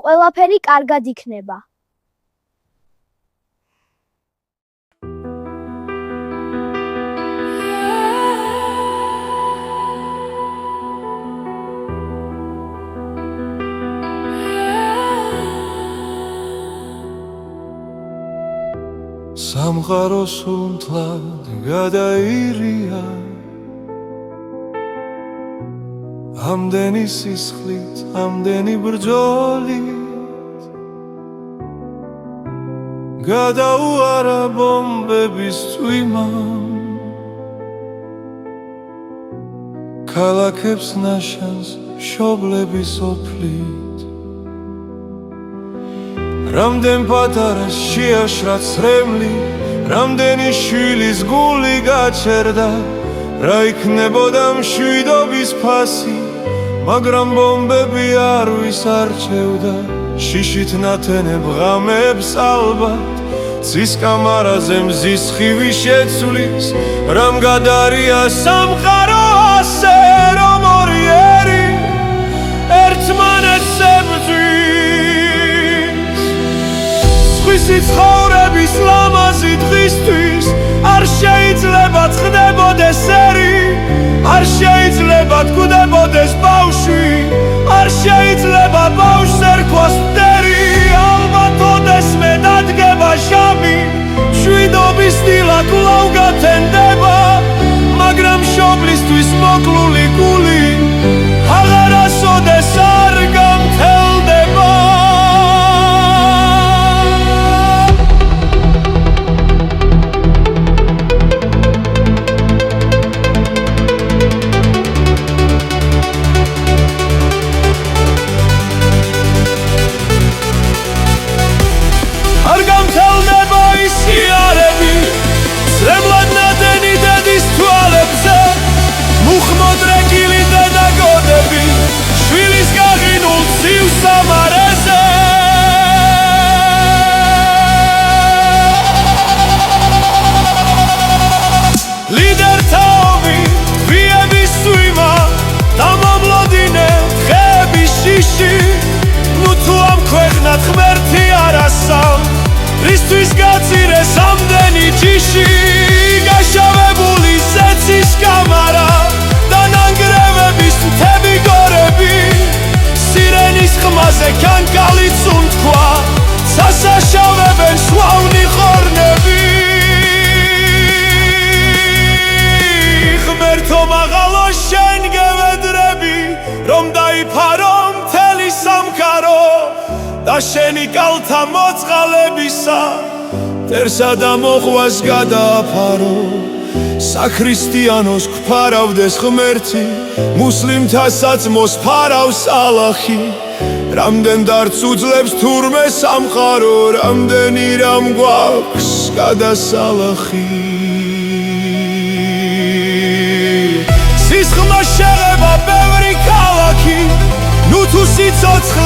ყველაფერი კარგად იქნება. სამყაროს უმთლად გადაირია ამდენი სისხლით, ამდენი ბრძოლით გადაუარა ბომბების წვიმამ ქალაქებს ნაშანს მშობლების ოფლით რამდენ პატარა შეაშრა ცრემლი რამდენი შვილის გული გაჩერდა რა იქნებოდა მშვიდობის ფასი მაგრამ ბომბები არ ვისარჩევდა შიშით ნათენებ ღამებს ალბათ ცის კამარაზე მზის ხივი შეცვლის რამ გადარია სამყარო ასე რომ ორიერი ერთმანეთს ებრძვის სხვისი ცხოვრების ლამაზი დღისთვის არ შეიძლება წყდებოდეს ერი არ შეიძლება თქმდებოდეს ბავშვი არ შეიძლება ბავშვს ერქვას მტერი ალბათ ოდესმე დადგება შამი მშვიდობის დილა კვლავ გათენდება მაგრამ მშობლისთვის მოკლული გული აღარასოდეს არ გამთელდება ღმერთი არასამ რისთვის გაწირეს ამდენი ჯიში გაშავებული ზეცის კამარა და ნანგრევების მთები გორები სირენის ხმაზე კანკალიც უთქვა სასაშავებენ სვავნი ხორნები ღმერთო მაღალო შენ გევედრები რომ დაიფარო მთელი სამყარო და შენი კალთა მოწყალებისა მტერსა და მოყვას გადააფარო საქრისტიანოს გვფარავდეს ღმერთი მუსლიმთასაც მოსფარავს ალახი რამდენ დარც უძლებს თურმე სამყარო რამდენი რამ გვაქვს გადასალახი სისხლმა შეღება ბევრი ქალაქი ნუ თუ სიცოცხლე